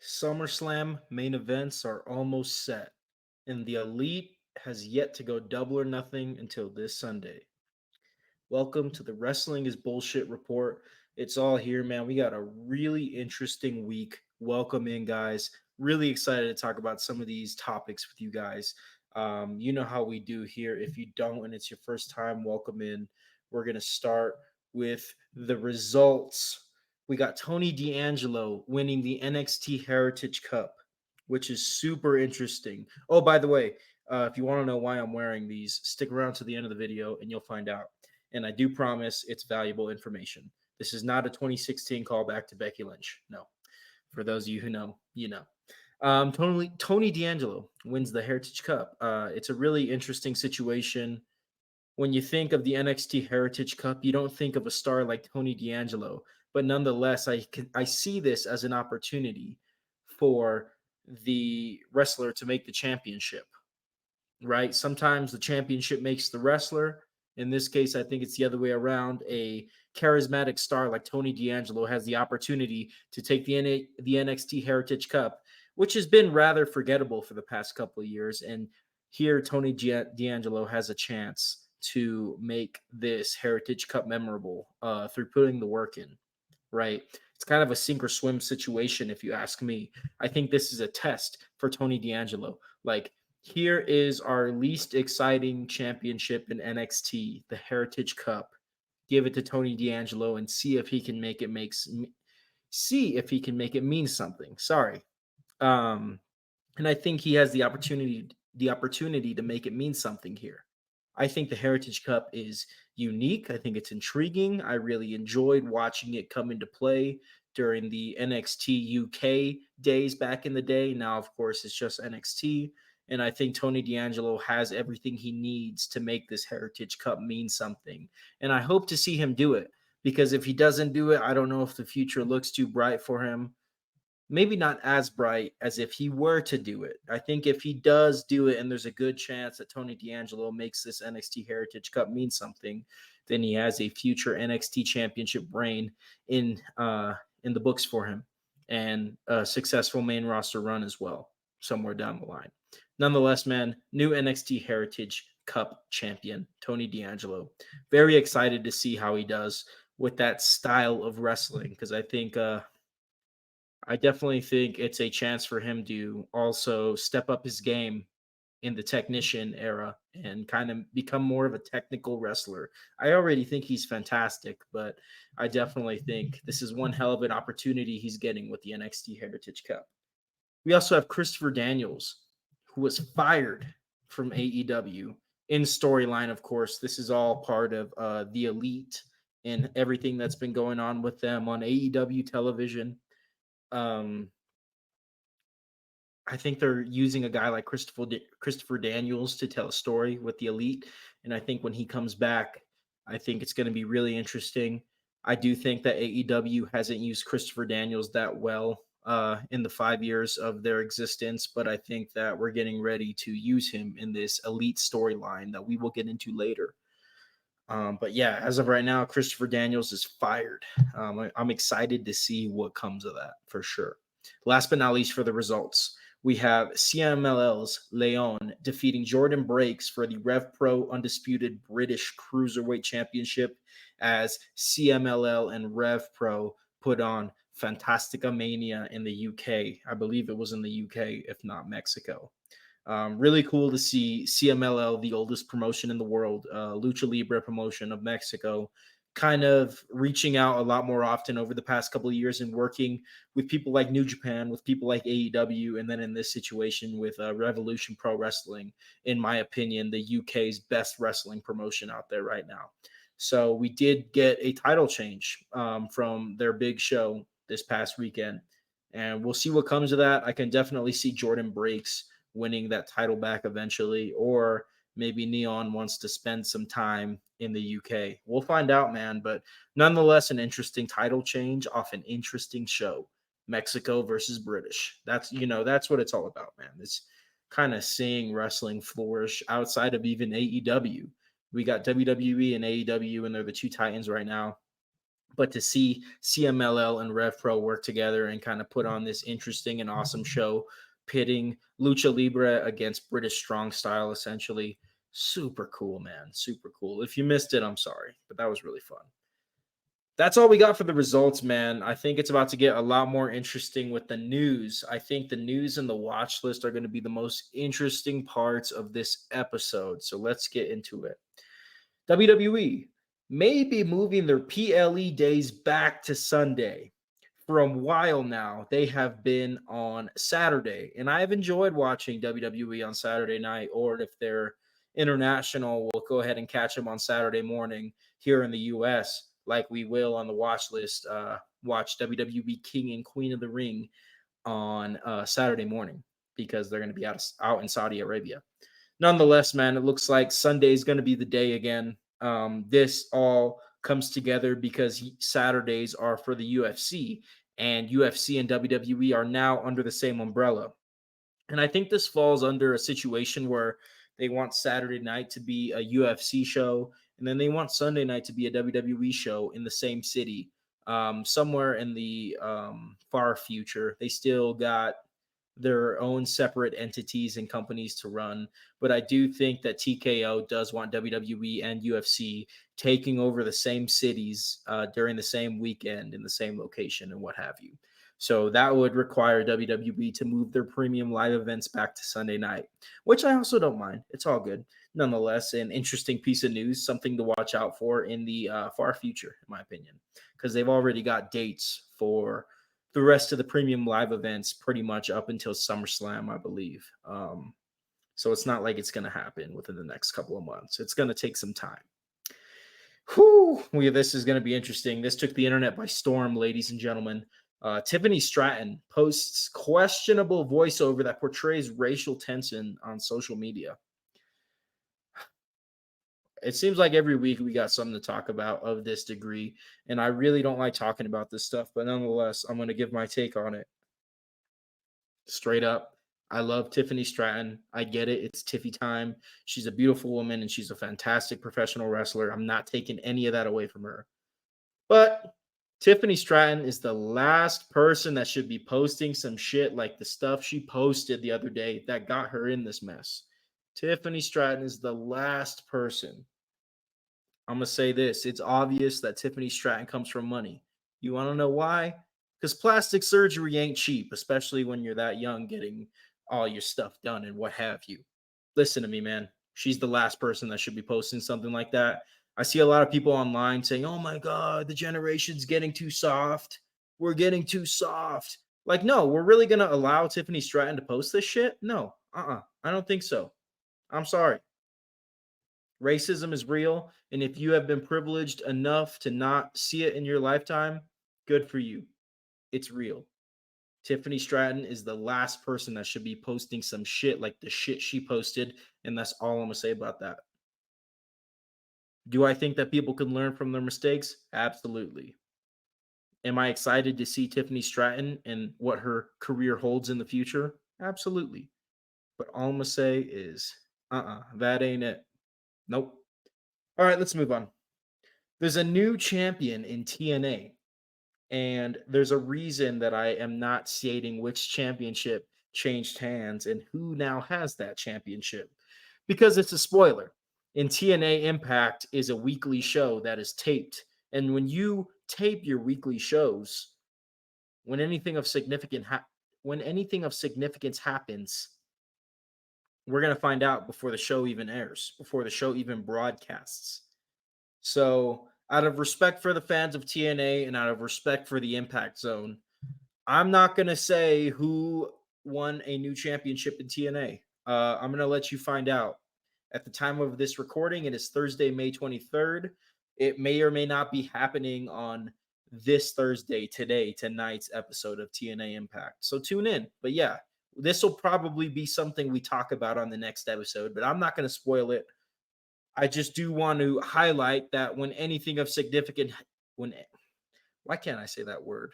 SummerSlam main events are almost set, and the Elite has yet to go double or nothing until this Sunday. Welcome to the Wrestling is Bullshit report. It's all here, man. We got a really interesting week. Welcome in, guys. Really excited to talk about some of these topics with you guys. You know how we do here. If you don't and it's your first time, welcome in. We're going to start with the results. We got Tony D'Angelo winning the NXT Heritage Cup, which is super interesting. Oh, by the way, if you want to know why I'm wearing these, stick around to the end of the video and you'll find out. And I do promise it's valuable information. This is not a 2016 callback to Becky Lynch. No. For those of you who know, you know. Tony D'Angelo wins the Heritage Cup. It's a really interesting situation. When you think of the NXT Heritage Cup, you don't think of a star like Tony D'Angelo, but nonetheless, I see this as an opportunity for the wrestler to make the championship. Right? Sometimes the championship makes the wrestler. In this case, I think it's the other way around. A charismatic star like Tony D'Angelo has the opportunity to take the NXT Heritage Cup, which has been rather forgettable for the past couple of years. And here, Tony D'Angelo has a chance to make this Heritage Cup memorable through putting the work in, right? It's kind of a sink or swim situation, if you ask me. I think this is a test for Tony D'Angelo. Like, here is our least exciting championship in NXT, the Heritage Cup. Give it to Tony D'Angelo and see if he can make it mean something. Sorry. And I think he has the opportunity to make it mean something here. I think the Heritage Cup is unique. I think it's intriguing. I really enjoyed watching it come into play during the NXT UK days back in the day. Now, of course, it's just NXT. And I think Tony D'Angelo has everything he needs to make this Heritage Cup mean something. And I hope to see him do it, because if he doesn't do it, I don't know if the future looks too bright for him. Maybe not as bright as if he were to do it. I think if he does do it, and there's a good chance that Tony D'Angelo makes this NXT Heritage Cup mean something, then he has a future NXT Championship reign in the books for him, and a successful main roster run as well somewhere down the line. Nonetheless, man, new NXT Heritage Cup champion Tony D'Angelo. Very excited to see how he does with that style of wrestling, because I definitely think it's a chance for him to also step up his game in the technician era and kind of become more of a technical wrestler. I already think he's fantastic, but I definitely think this is one hell of an opportunity he's getting with the NXT Heritage Cup. We also have Christopher Daniels, who was fired from AEW in storyline, of course. This is all part of the Elite and everything that's been going on with them on AEW television. um, I think they're using a guy like Christopher Daniels to tell a story with the Elite, and I think when he comes back, I think it's going to be really interesting. I do think that AEW hasn't used Christopher Daniels that well in the 5 years of their existence, but I think that we're getting ready to use him in this Elite storyline that we will get into later. But yeah, as of right now, Christopher Daniels is fired. I'm excited to see what comes of that for sure. Last but not least, for the results, we have CMLL's Leon defeating Jordon Breaks for the RevPro Undisputed British Cruiserweight Championship, as CMLL and RevPro put on Fantastica Mania in the UK. I believe it was in the UK, if not Mexico. Really cool to see CMLL, the oldest promotion in the world, Lucha Libre promotion of Mexico, kind of reaching out a lot more often over the past couple of years and working with people like New Japan, with people like AEW, and then in this situation with Revolution Pro Wrestling, in my opinion, the UK's best wrestling promotion out there right now. So we did get a title change from their big show this past weekend, and we'll see what comes of that. I can definitely see Jordon Breaks winning that title back eventually, or maybe Neon wants to spend some time in the UK. We'll find out, man. But nonetheless, an interesting title change off an interesting show. Mexico versus British. That's what it's all about, man. It's kind of seeing wrestling flourish outside of even AEW. We got WWE and AEW, and they're the two titans right now. But to see CMLL and RevPro work together and kind of put on this interesting and awesome show, pitting Lucha Libre against British Strong Style, essentially, super cool, man. Super cool. If you missed it, I'm sorry, but that was really fun. That's all we got for the results, man. I think it's about to get a lot more interesting with the news. I think the news and the watch list are going to be the most interesting parts of this episode. So let's get into it. WWE may be moving their PLE days back to Sunday. For a while now, they have been on Saturday, and I've enjoyed watching WWE on Saturday night, or if they're international, we'll go ahead and catch them on Saturday morning here in the US, like we will on the watch list. Watch WWE King and Queen of the Ring on Saturday morning because they're going to be out in Saudi Arabia. Nonetheless, man, it looks like Sunday is going to be the day again. This all comes together because Saturdays are for the UFC, and UFC and WWE are now under the same umbrella. And I think this falls under a situation where they want Saturday night to be a UFC show, and then they want Sunday night to be a WWE show in the same city, somewhere in the far future. They still got their own separate entities and companies to run. But I do think that TKO does want WWE and UFC taking over the same cities during the same weekend in the same location and what have you. So that would require WWE to move their premium live events back to Sunday night, which I also don't mind. It's all good. Nonetheless, an interesting piece of news, something to watch out for in the far future, in my opinion, because they've already got dates for the rest of the premium live events pretty much up until SummerSlam, I believe. So it's not like it's going to happen within the next couple of months. It's going to take some time. Whew, this is going to be interesting. This took the internet by storm, ladies and gentlemen. Tiffany Stratton posts questionable voiceover that portrays racial tension on social media. It seems like every week we got something to talk about of this degree, and I really don't like talking about this stuff, but nonetheless, I'm going to give my take on it. Straight up, I love Tiffany Stratton. I get it. It's Tiffy time. She's a beautiful woman, and she's a fantastic professional wrestler. I'm not taking any of that away from her. But Tiffany Stratton is the last person that should be posting some shit like the stuff she posted the other day that got her in this mess. Tiffany Stratton is the last person. I'm going to say this. It's obvious that Tiffany Stratton comes from money. You want to know why? Because plastic surgery ain't cheap, especially when you're that young getting all your stuff done and what have you. Listen to me, man. She's the last person that should be posting something like that. I see a lot of people online saying, oh my God, the generation's getting too soft. We're getting too soft. Like, no, we're really going to allow Tiffany Stratton to post this shit? No, I don't think so. I'm sorry. Racism is real, and if you have been privileged enough to not see it in your lifetime, good for you. It's real. Tiffany Stratton is the last person that should be posting some shit like the shit she posted, and that's all I'm going to say about that. Do I think that people can learn from their mistakes? Absolutely. Am I excited to see Tiffany Stratton and what her career holds in the future? Absolutely. But all I'm going to say is, that ain't it. Nope. All right, let's move on. There's a new champion in TNA, and there's a reason that I am not stating which championship changed hands and who now has that championship, because it's a spoiler. In TNA, Impact is a weekly show that is taped, and when you tape your weekly shows, when anything of significance happens, we're going to find out before the show even airs, before the show even broadcasts. So, out of respect for the fans of TNA and out of respect for the Impact Zone, I'm not going to say who won a new championship in TNA. I'm going to let you find out. At the time of this recording, it is Thursday, May 23rd. It may or may not be happening on this Thursday, tonight's episode of TNA Impact. So tune in. But yeah, this will probably be something we talk about on the next episode, but I'm not going to spoil it. I just do want to highlight that when anything of significant, why can't I say that word?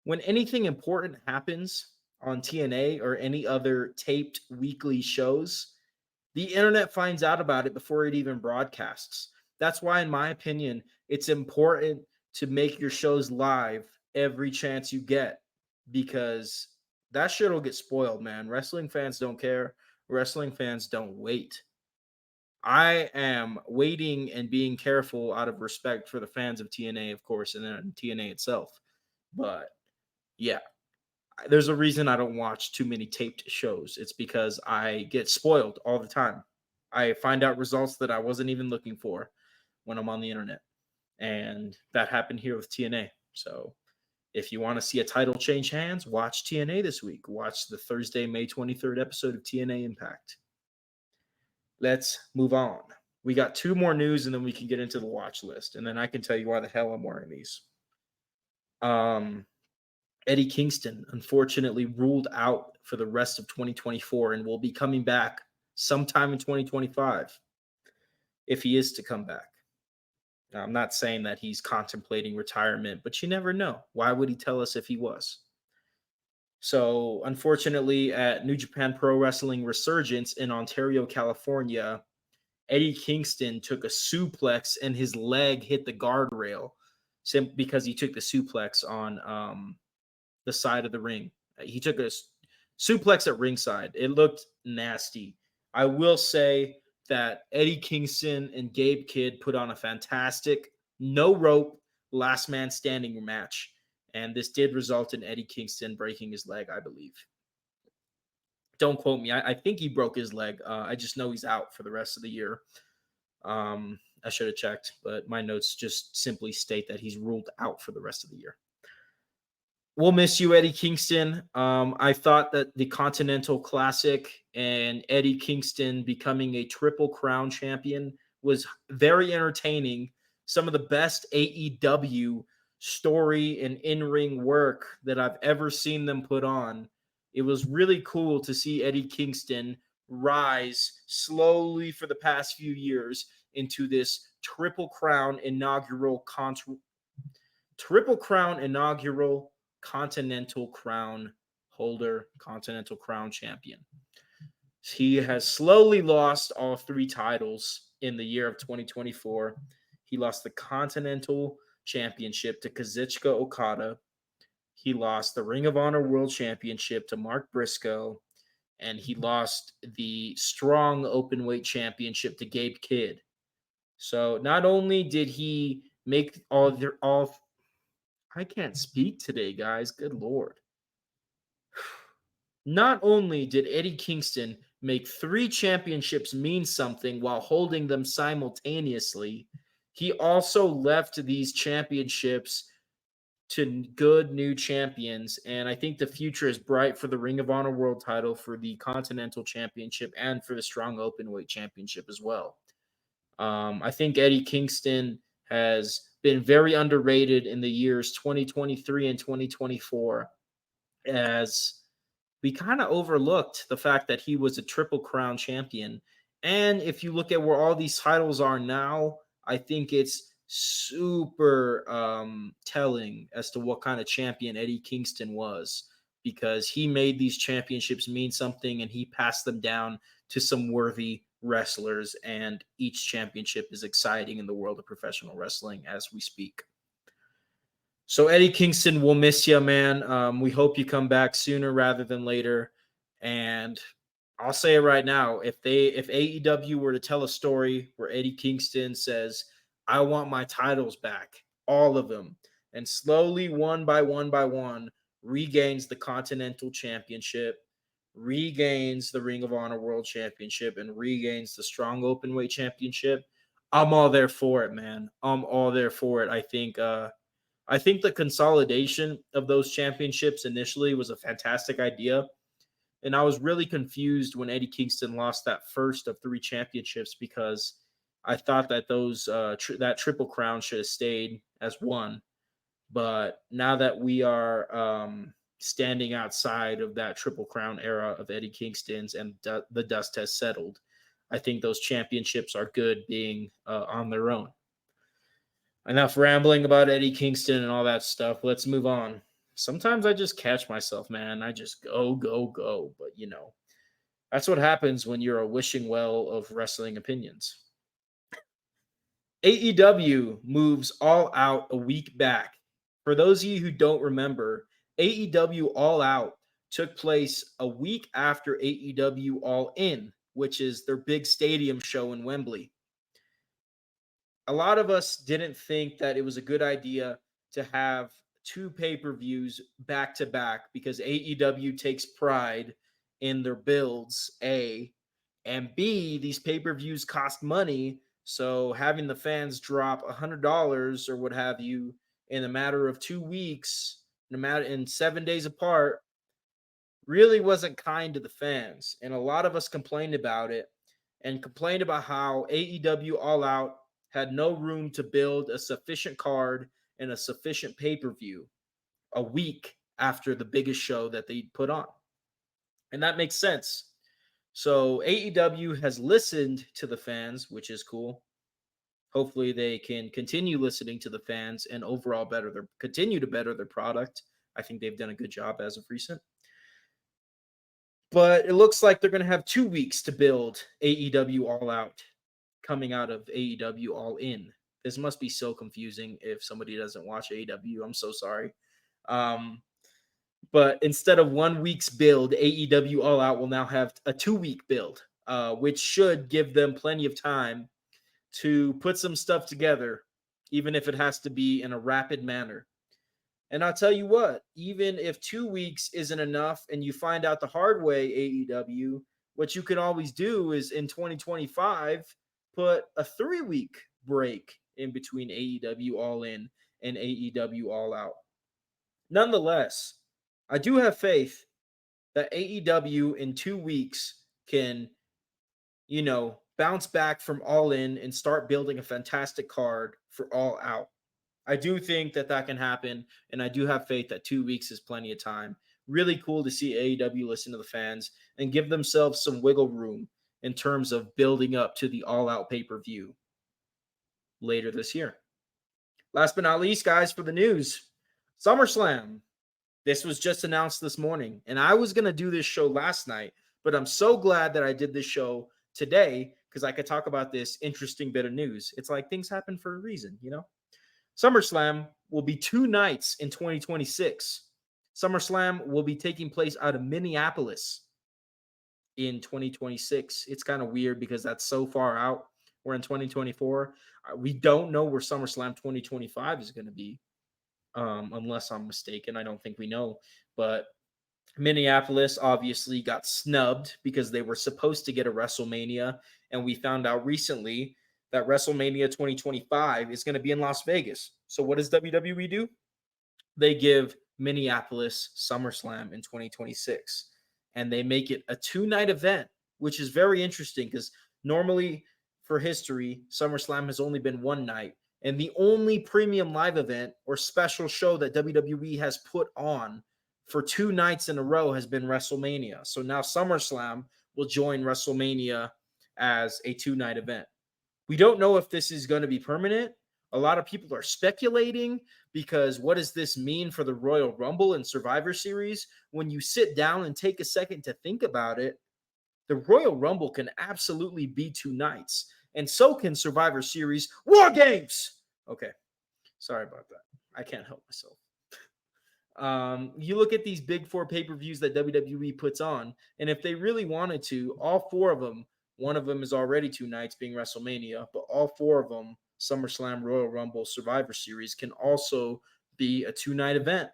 When anything important happens on TNA or any other taped weekly shows, the internet finds out about it before it even broadcasts. That's why, in my opinion, it's important to make your shows live every chance you get, because that shit will get spoiled, man. Wrestling fans don't care. Wrestling fans don't wait. I am waiting and being careful out of respect for the fans of TNA, of course, and then TNA itself. But yeah, there's a reason I don't watch too many taped shows. It's because I get spoiled all the time. I find out results that I wasn't even looking for when I'm on the internet. And that happened here with TNA. So if you want to see a title change hands, watch TNA this week. Watch the Thursday, May 23rd episode of TNA Impact. Let's move on. We got two more news and then we can get into the watch list. And then I can tell you why the hell I'm wearing these. Eddie Kingston, unfortunately, ruled out for the rest of 2024 and will be coming back sometime in 2025 if he is to come back. Now, I'm not saying that he's contemplating retirement, but you never know. Why would he tell us if he was? So, unfortunately, at New Japan Pro Wrestling Resurgence in Ontario, California, Eddie Kingston took a suplex and his leg hit the guardrail simply because he took the suplex on the side of the ring. He took a suplex at ringside. It looked nasty. I will say that Eddie Kingston and Gabe Kidd put on a fantastic no rope last man standing match. And this did result in Eddie Kingston breaking his leg, I believe. Don't quote me. I think he broke his leg. I just know he's out for the rest of the year. I should have checked, but my notes just simply state that he's ruled out for the rest of the year. We'll miss you, Eddie Kingston. I thought that the Continental Classic and Eddie Kingston becoming a Triple Crown champion was very entertaining. Some of the best AEW story and in-ring work that I've ever seen them put on. It was really cool to see Eddie Kingston rise slowly for the past few years into this Triple Crown inaugural Continental Crown holder, Continental Crown champion. He has slowly lost all three titles in the year of 2024. He lost the Continental Championship to Kazuchika Okada. He lost the Ring of Honor World Championship to Mark Briscoe. And he lost the Strong Openweight Championship to Gabe Kidd. So not only did he make I can't speak today, guys. Good Lord. Not only did Eddie Kingston make 3 championships mean something while holding them simultaneously, he also left these championships to good new champions. And I think the future is bright for the Ring of Honor World title, for the Continental Championship, and for the Strong Openweight Championship as well. I think Eddie Kingston has been very underrated in the years 2023 and 2024, as we kind of overlooked the fact that he was a Triple Crown champion. And if you look at where all these titles are now, I think it's super telling as to what kind of champion Eddie Kingston was, because he made these championships mean something and he passed them down to some worthy wrestlers, and each championship is exciting in the world of professional wrestling as we speak. So Eddie Kingston, we'll miss you, man. We hope you come back sooner rather than later. And I'll say it right now: if AEW were to tell a story where Eddie Kingston says, "I want my titles back, all of them," and slowly, one by one, regains the Continental Championship, regains the Ring of Honor World Championship, and regains the Strong Openweight Championship, I'm all there for it, man. I'm all there for it. I think the consolidation of those championships initially was a fantastic idea. And I was really confused when Eddie Kingston lost that first of 3 championships, because I thought that that Triple Crown should have stayed as one. But now that we are standing outside of that Triple Crown era of Eddie Kingston's and the dust has settled, I think those championships are good being on their own. Enough rambling about Eddie Kingston and all that stuff. Let's move on. Sometimes I just catch myself, man. I just go. But, that's what happens when you're a wishing well of wrestling opinions. AEW moves All Out a week back. For those of you who don't remember, AEW All Out took place a week after AEW All In, which is their big stadium show in Wembley. A lot of us didn't think that it was a good idea to have two pay-per-views back to back because AEW takes pride in their builds, A, and B, these pay-per-views cost money, so having the fans drop $100 or what have you in a matter of 2 weeks, in 7 days apart, really wasn't kind to the fans. And a lot of us complained about it and complained about how AEW All Out had no room to build a sufficient card and a sufficient pay per view a week after the biggest show that they put on. And that makes sense. So AEW has listened to the fans, which is cool. Hopefully they can continue listening to the fans and overall continue to better their product. I think they've done a good job as of recent. But it looks like they're going to have 2 weeks to build AEW All Out coming out of AEW All In. This must be so confusing if somebody doesn't watch AEW. I'm so sorry. But instead of 1 week's build, AEW All Out will now have a 2-week build, which should give them plenty of time to put some stuff together, even if it has to be in a rapid manner. And I'll tell you what, even if 2 weeks isn't enough and you find out the hard way, AEW, what you can always do is in 2025, put a 3-week break in between AEW All In and AEW All Out. Nonetheless, I do have faith that AEW in 2 weeks can, bounce back from All In and start building a fantastic card for All Out. I do think that can happen, and I do have faith that 2 weeks is plenty of time. Really cool to see AEW listen to the fans and give themselves some wiggle room in terms of building up to the all-out pay-per-view later this year. Last but not least, guys, for the news, SummerSlam. This was just announced this morning, and I was going to do this show last night, but I'm so glad that I did this show today because I could talk about this interesting bit of news. It's like things happen for a reason, SummerSlam will be 2 nights in 2026. SummerSlam will be taking place out of Minneapolis in 2026. It's kind of weird because that's so far out. We're in 2024. We don't know where SummerSlam 2025 is going to be, unless I'm mistaken. I don't think we know. But Minneapolis obviously got snubbed because they were supposed to get a WrestleMania, and we found out recently that WrestleMania 2025 is going to be in Las Vegas. So what does WWE do? They give Minneapolis SummerSlam in 2026, and they make it a 2-night event, which is very interesting because normally for history, SummerSlam has only been 1 night, and the only premium live event or special show that WWE has put on for 2 nights in a row has been WrestleMania. So now SummerSlam will join WrestleMania as a 2-night event. We don't know if this is going to be permanent. A lot of people are speculating because what does this mean for the Royal Rumble and Survivor Series? When you sit down and take a second to think about it, the Royal Rumble can absolutely be 2 nights, and so can Survivor Series War Games. Okay, sorry about that. I can't help myself. You look at these big 4 pay-per-views that WWE puts on, and if they really wanted to, all 4 of them, one of them is already 2 nights being WrestleMania, but all 4 of them, SummerSlam, Royal Rumble, Survivor Series, can also be a 2-night event.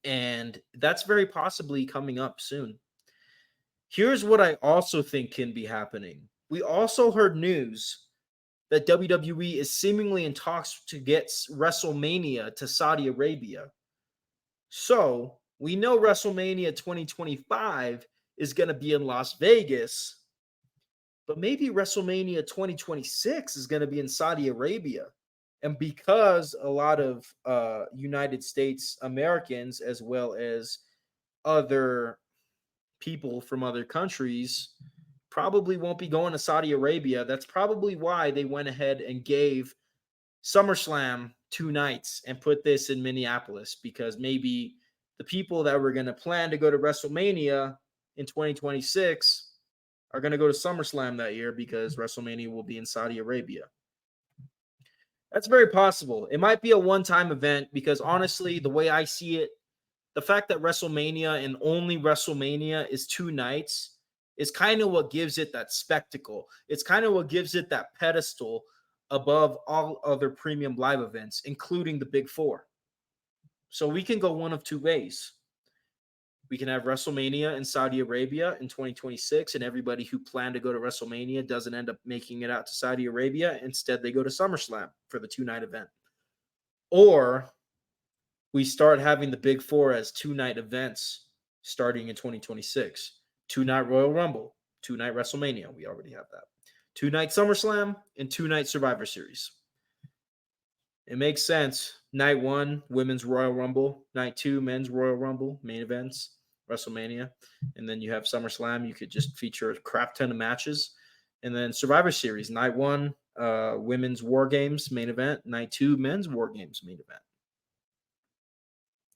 And that's very possibly coming up soon. Here's what I also think can be happening. We also heard news that WWE is seemingly in talks to get WrestleMania to Saudi Arabia. So we know WrestleMania 2025 is going to be in Las Vegas, but maybe WrestleMania 2026 is going to be in Saudi Arabia. And because a lot of United States Americans, as well as other people from other countries, probably won't be going to Saudi Arabia, that's probably why they went ahead and gave SummerSlam 2 nights and put this in Minneapolis, because maybe the people that were going to plan to go to WrestleMania in 2026 are going to go to SummerSlam that year because WrestleMania will be in Saudi Arabia. That's very possible. It might be a one-time event because honestly, the way I see it, the fact that WrestleMania and only WrestleMania is 2 nights is kind of what gives it that spectacle. It's kind of what gives it that pedestal above all other premium live events, including the Big Four. So we can go one of two ways. We can have WrestleMania in Saudi Arabia in 2026, and everybody who planned to go to WrestleMania doesn't end up making it out to Saudi Arabia. Instead, they go to SummerSlam for the 2 night event. Or we start having the Big Four as 2 night events starting in 2026. 2 night Royal Rumble, 2 night WrestleMania. We already have that. 2 night SummerSlam and 2 night Survivor Series. It makes sense. Night 1, Women's Royal Rumble. Night 2, Men's Royal Rumble, main events, WrestleMania. And then you have SummerSlam. You could just feature a crap ton of matches. And then Survivor Series. Night 1, Women's War Games, main event. Night 2, Men's War Games, main event.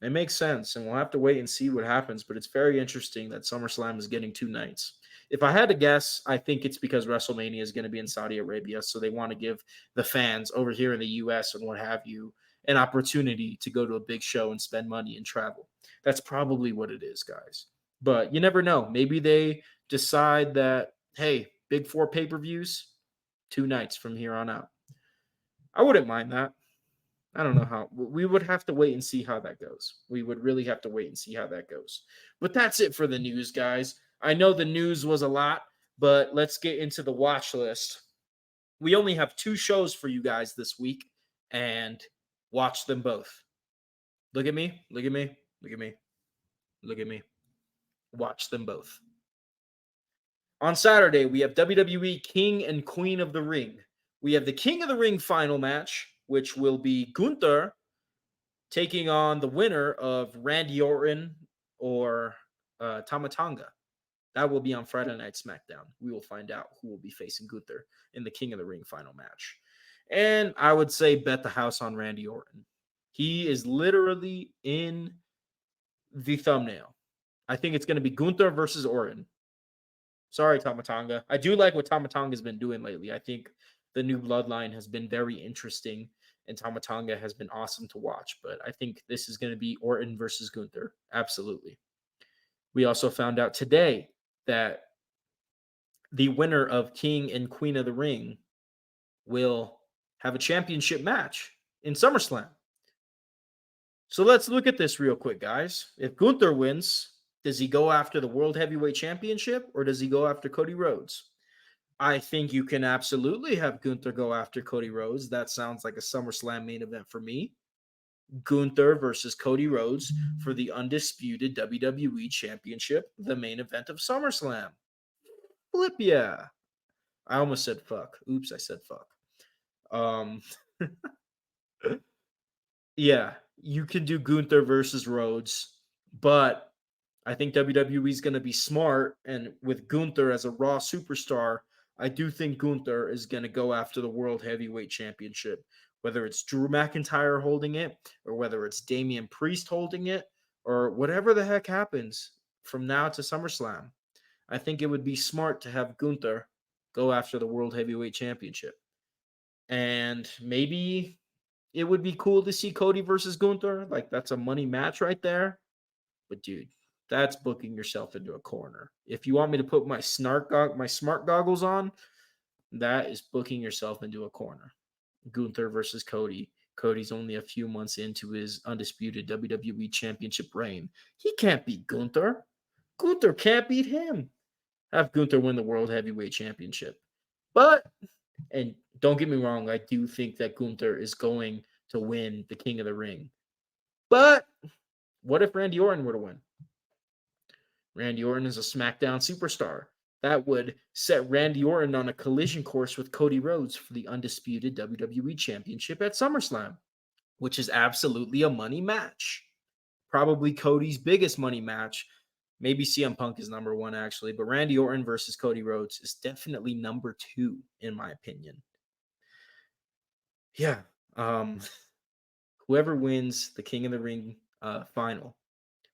It makes sense, and we'll have to wait and see what happens, but it's very interesting that SummerSlam is getting 2 nights. If I had to guess, I think it's because WrestleMania is going to be in Saudi Arabia, so they want to give the fans over here in the US and what have you an opportunity to go to a big show and spend money and travel. That's probably what it is, guys. But you never know. Maybe they decide that, hey, Big Four pay-per-views, 2 nights from here on out. I wouldn't mind that. I don't know how. We would have to wait and see how that goes. We would really have to wait and see how that goes. But that's it for the news, guys. I know the news was a lot, but let's get into the watch list. We only have 2 shows for you guys this week, and watch them both. Look at me. Look at me. Look at me. Look at me. Watch them both. On Saturday, we have WWE King and Queen of the Ring. We have the King of the Ring final match, which will be Gunther taking on the winner of Randy Orton or Tama Tonga. That will be on Friday Night SmackDown. We will find out who will be facing Gunther in the King of the Ring final match. And I would say bet the house on Randy Orton. He is literally in the thumbnail. I think it's going to be Gunther versus Orton. Sorry, Tama Tonga. I do like what Tama Tonga has been doing lately. I think the new bloodline has been very interesting, and Tama Tonga has been awesome to watch. But I think this is going to be Orton versus Gunther. Absolutely. We also found out today that the winner of King and Queen of the Ring will have a championship match in SummerSlam. So let's look at this real quick, guys. If Gunther wins, does he go after the World Heavyweight Championship or does he go after Cody Rhodes? I think you can absolutely have Gunther go after Cody Rhodes. That sounds like a SummerSlam main event for me. Gunther versus Cody Rhodes for the undisputed WWE Championship, the main event of SummerSlam. Flip yeah. I almost said fuck. Oops, I said fuck. Yeah, you can do Gunther versus Rhodes, but I think WWE is going to be smart. And with Gunther as a Raw superstar, I do think Gunther is going to go after the World Heavyweight Championship, whether it's Drew McIntyre holding it or whether it's Damian Priest holding it or whatever the heck happens from now to SummerSlam. I think it would be smart to have Gunther go after the World Heavyweight Championship. And maybe it would be cool to see Cody versus Gunther. Like, that's a money match right there. But, dude, that's booking yourself into a corner. If you want me to put my smart goggles on, that is booking yourself into a corner. Gunther versus Cody. Cody's only a few months into his undisputed WWE Championship reign. He can't beat Gunther. Gunther can't beat him. Have Gunther win the World Heavyweight Championship. But, and don't get me wrong, I do think that Gunther is going to win the King of the Ring. But what if Randy Orton were to win? Randy Orton is a SmackDown superstar. That would set Randy Orton on a collision course with Cody Rhodes for the undisputed WWE Championship at SummerSlam, which is absolutely a money match. Probably Cody's biggest money match. Maybe CM Punk is number 1, actually, but Randy Orton versus Cody Rhodes is definitely number 2, in my opinion. Yeah. Whoever wins the King of the Ring final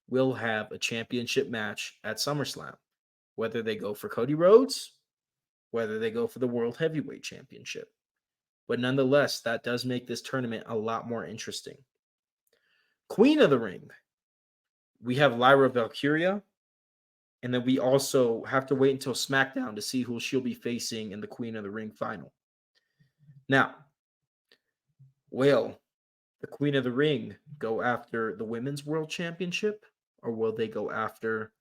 will have a championship match at SummerSlam, whether they go for Cody Rhodes, whether they go for the World Heavyweight Championship. But nonetheless, that does make this tournament a lot more interesting. Queen of the Ring. We have Lyra Valkyria. And then we also have to wait until SmackDown to see who she'll be facing in the Queen of the Ring final. Now, will the Queen of the Ring go after the Women's World Championship, or will they go after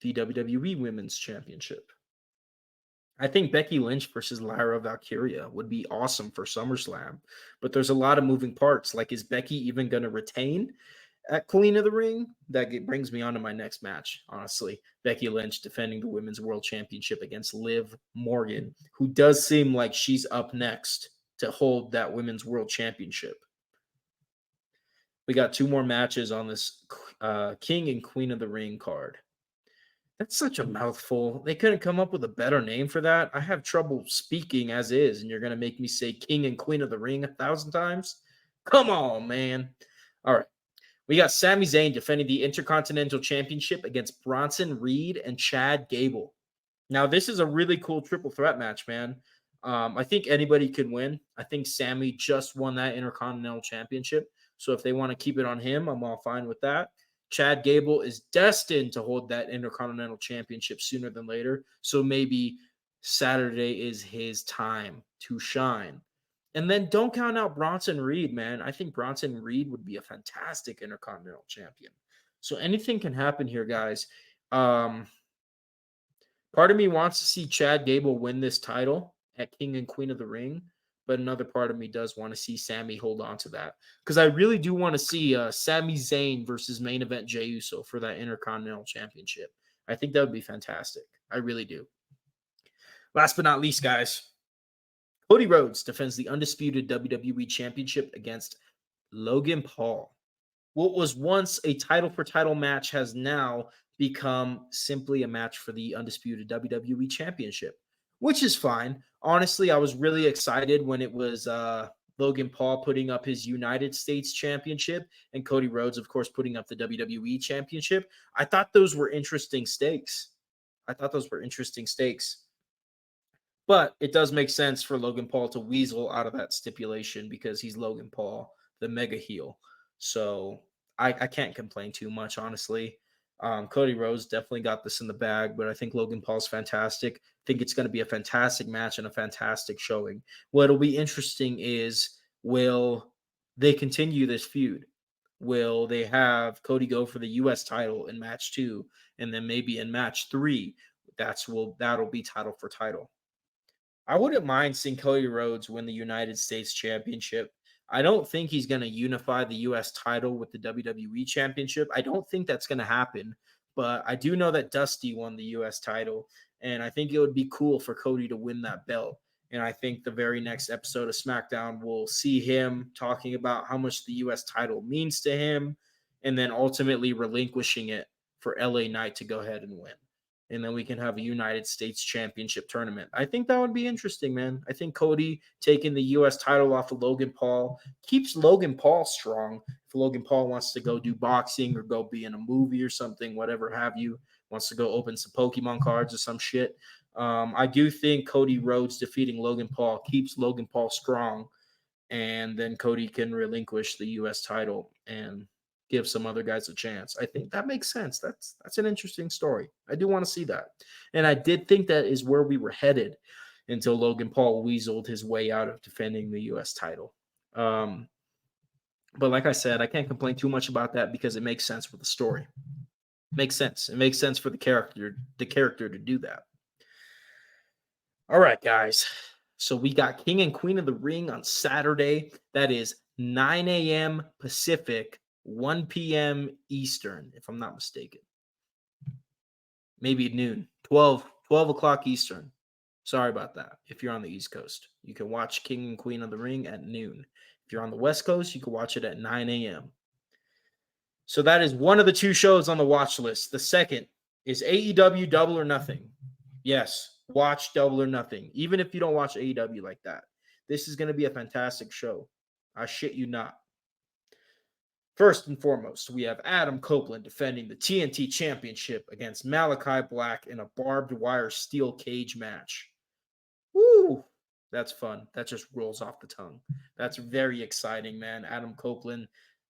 the WWE Women's Championship? I think Becky Lynch versus Lyra Valkyria would be awesome for SummerSlam, but there's a lot of moving parts. Like, is Becky even going to retain at Queen of the Ring? That brings me on to my next match, honestly. Becky Lynch defending the Women's World Championship against Liv Morgan, who does seem like she's up next to hold that Women's World Championship. We got 2 more matches on this King and Queen of the Ring card. That's such a mouthful. They couldn't come up with a better name for that. I have trouble speaking as is, and you're going to make me say King and Queen of the Ring 1,000 times? Come on, man. All right. We got Sami Zayn defending the Intercontinental Championship against Bronson Reed and Chad Gable. Now, this is a really cool triple threat match, man. I think anybody could win. I think Sami just won that Intercontinental Championship. So if they want to keep it on him, I'm all fine with that. Chad Gable is destined to hold that Intercontinental Championship sooner than later. So maybe Saturday is his time to shine. And then don't count out Bronson Reed, man. I think Bronson Reed would be a fantastic Intercontinental Champion. So anything can happen here, guys. Part of me wants to see Chad Gable win this title at King and Queen of the Ring, but another part of me does want to see Sami hold on to that, because I really do want to see Sami Zayn versus main event Jey Uso for that Intercontinental Championship. I think that would be fantastic. I really do. Last but not least, guys, Cody Rhodes defends the undisputed WWE Championship against Logan Paul. What was once a title-for-title match has now become simply a match for the undisputed WWE Championship, which is fine. Honestly, I was really excited when it was Logan Paul putting up his United States Championship and Cody Rhodes, of course, putting up the WWE Championship. I thought those were interesting stakes. But it does make sense for Logan Paul to weasel out of that stipulation because he's Logan Paul, the mega heel. So I can't complain too much, honestly. Cody Rhodes definitely got this in the bag, but I think Logan Paul's fantastic. I think it's going to be a fantastic match and a fantastic showing. What'll be interesting is, will they continue this feud? Will they have Cody go for the U.S. title in match 2, and then maybe in match 3, that'll be title for title? I wouldn't mind seeing Cody Rhodes win the United States Championship. I don't think he's going to unify the U.S. title with the WWE Championship. I don't think that's going to happen, but I do know that Dusty won the U.S. title, and I think it would be cool for Cody to win that belt. And I think the very next episode of SmackDown will see him talking about how much the U.S. title means to him, and then ultimately relinquishing it for LA Knight to go ahead and win. And then we can have a United States Championship tournament. I think that would be interesting, man. I think Cody taking the U.S. title off of Logan Paul keeps Logan Paul strong. If Logan Paul wants to go do boxing or go be in a movie or something, whatever have you, wants to go open some Pokemon cards or some shit, I do think Cody Rhodes defeating Logan Paul keeps Logan Paul strong, and then Cody can relinquish the U.S. title and give some other guys a chance. I think that makes sense. That's an interesting story. I do want to see that. And I did think that is where we were headed until Logan Paul weaseled his way out of defending the U.S. title. But like I said, I can't complain too much about that because it makes sense with the story. Makes sense. It makes sense for the character to do that. All right, guys. So we got King and Queen of the Ring on Saturday. That is 9 a.m. Pacific, 1 p.m. Eastern, if I'm not mistaken. Maybe noon, 12 o'clock Eastern. Sorry about that. If you're on the East Coast, you can watch King and Queen of the Ring at noon. If you're on the West Coast, you can watch it at 9 a.m. So that is one of the 2 shows on the watch list. The second is AEW Double or Nothing. Yes, watch Double or Nothing, even if you don't watch AEW like that. This is going to be a fantastic show. I shit you not. First and foremost, we have Adam Copeland defending the TNT Championship against Malachi Black in a barbed wire steel cage match. Woo! That's fun. That just rolls off the tongue. That's very exciting, man. Adam Copeland,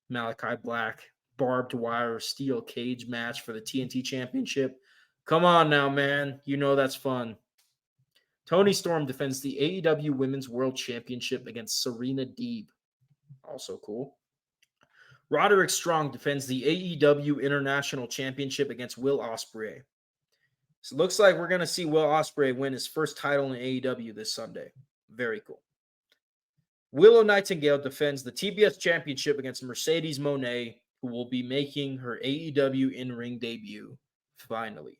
Malachi Black, barbed wire steel cage match for the TNT Championship. Come on now, man. You know that's fun. Tony Storm defends the AEW Women's World Championship against Serena Deeb. Also cool. Roderick Strong defends the AEW International Championship against Will Ospreay. So it looks like we're going to see Will Ospreay win his first title in AEW this Sunday. Very cool. Willow Nightingale defends the TBS Championship against Mercedes Moné, who will be making her AEW in-ring debut, finally.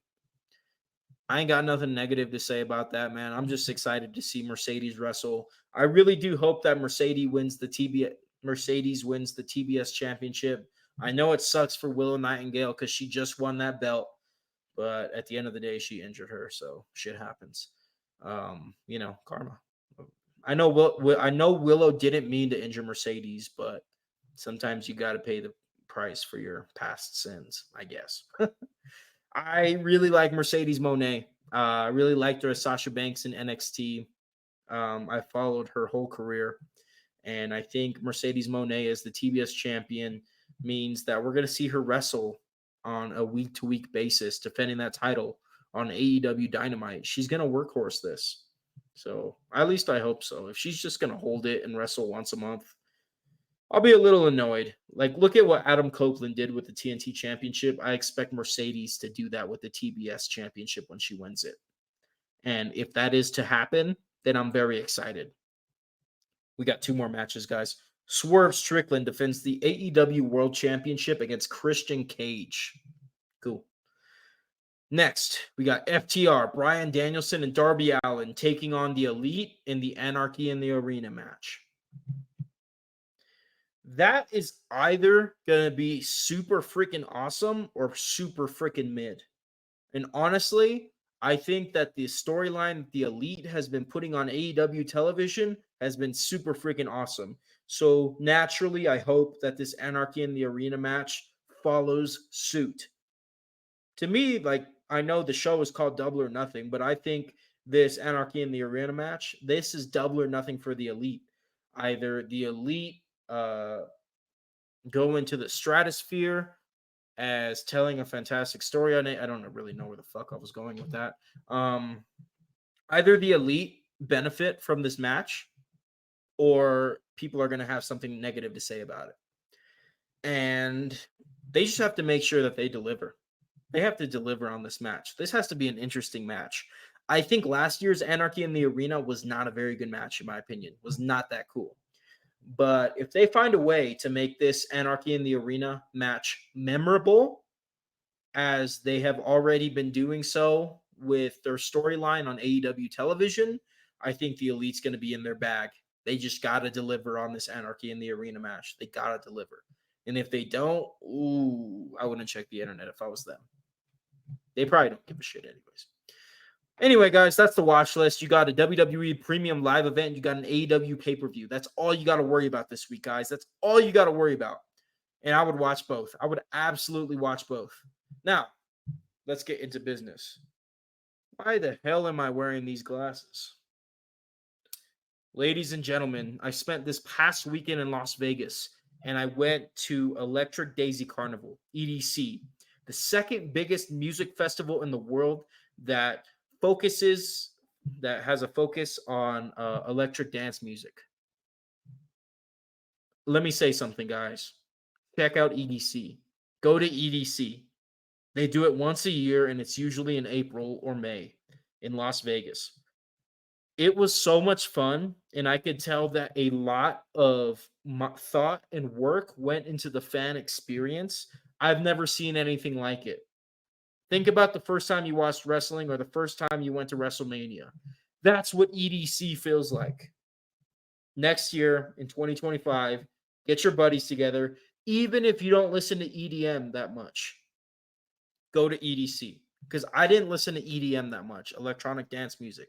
I ain't got nothing negative to say about that, man. I'm just excited to see Mercedes wrestle. I really do hope that Mercedes wins the TBS Championship. I know it sucks for Willow Nightingale because she just won that belt, but at the end of the day, she injured her, so shit happens. Karma. I know Willow didn't mean to injure Mercedes, but sometimes you got to pay the price for your past sins, I guess. I really like Mercedes Moné. I really liked her as Sasha Banks in NXT. I followed her whole career, and I think Mercedes Moné as the TBS champion means that we're going to see her wrestle on a week-to-week basis, defending that title on AEW Dynamite. She's going to workhorse this. So at least I hope so. If she's just going to hold it and wrestle once a month, I'll be a little annoyed. Like, look at what Adam Copeland did with the TNT Championship. I expect Mercedes to do that with the TBS Championship when she wins it. And if that is to happen, then I'm very excited. We got two more matches, guys. Swerve Strickland defends the AEW World Championship against Christian Cage. Cool. Next, we got FTR, Bryan Danielson, and Darby Allin taking on the Elite in the Anarchy in the Arena match. That is either going to be super freaking awesome or super freaking mid. And honestly, I think that the storyline the Elite has been putting on AEW television has been super freaking awesome. So naturally, I hope that this Anarchy in the Arena match follows suit. To me, like, I know the show is called Double or Nothing, but I think this Anarchy in the Arena match, this is Double or Nothing for the Elite. Either the Elite go into the stratosphere as telling a fantastic story on it. I don't really know where the fuck I was going with that. Either the Elite benefit from this match or people are going to have something negative to say about it. And they just have to make sure that they deliver. They have to deliver on this match. This has to be an interesting match. I think last year's Anarchy in the Arena was not a very good match, in my opinion. It was not that cool. But if they find a way to make this Anarchy in the Arena match memorable, as they have already been doing so with their storyline on AEW television, I think the Elite's going to be in their bag. They just got to deliver on this Anarchy in the Arena match. They got to deliver. And if they don't, I wouldn't check the internet if I was them. They probably don't give a shit anyways. Anyway, guys, that's the watch list. You got a WWE Premium Live event. You got an AEW pay-per-view. That's all you got to worry about this week, guys. That's all you got to worry about. And I would watch both. I would absolutely watch both. Now, let's get into business. Why the hell am I wearing these glasses? Ladies and gentlemen, I spent this past weekend in Las Vegas, and I went to Electric Daisy Carnival, EDC, the second biggest music festival in the world that has a focus on electric dance music. Let me say something, guys. Check out EDC. Go to EDC. They do it once a year, and it's usually in April or May in Las Vegas. It was so much fun, and I could tell that a lot of thought and work went into the fan experience. I've never seen anything like it. Think about the first time you watched wrestling or the first time you went to WrestleMania. That's what EDC feels like. Next year, in 2025, get your buddies together. Even if you don't listen to EDM that much, go to EDC. Because I didn't listen to EDM that much, electronic dance music.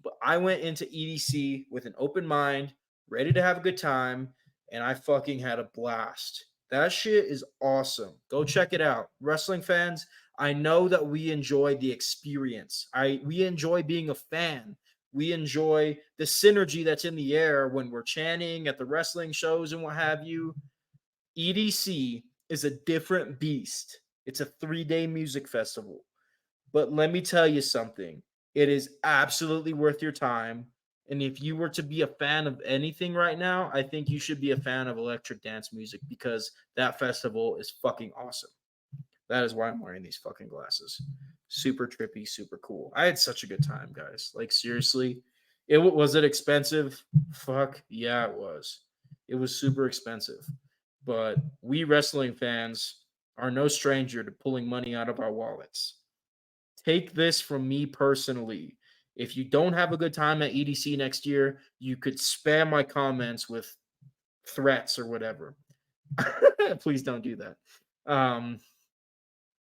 But I went into EDC with an open mind, ready to have a good time, and I fucking had a blast. That shit is awesome. Go check it out. Wrestling fans, I know that we enjoy the experience. We enjoy being a fan. We enjoy the synergy that's in the air when we're chanting at the wrestling shows and what have you. EDC is a different beast. It's a 3-day music festival. But let me tell you something. It is absolutely worth your time. And if you were to be a fan of anything right now, I think you should be a fan of electric dance music because that festival is fucking awesome. That is why I'm wearing these fucking glasses. Super trippy, super cool. I had such a good time, guys. Like seriously, was it expensive? Fuck yeah, it was. It was super expensive, but we wrestling fans are no stranger to pulling money out of our wallets. Take this from me personally. If you don't have a good time at EDC next year, you could spam my comments with threats or whatever. Please don't do that.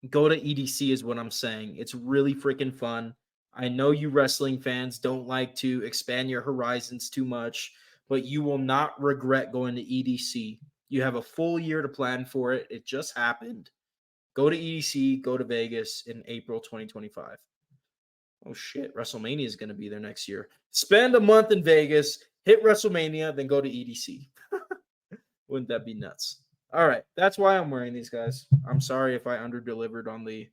Go to EDC is what I'm saying. It's really freaking fun. I know you wrestling fans don't like to expand your horizons too much, but you will not regret going to EDC. You have a full year to plan for it. It just happened. Go to EDC, go to Vegas in April 2025. Oh shit, WrestleMania is going to be there next year. Spend a month in Vegas, hit WrestleMania, then go to EDC. Wouldn't that be nuts? All right, that's why I'm wearing these, guys. I'm sorry if I underdelivered on the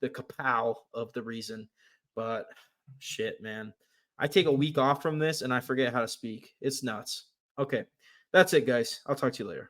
kapow of the reason, but shit, man. I take a week off from this and I forget how to speak. It's nuts. Okay, that's it, guys. I'll talk to you later.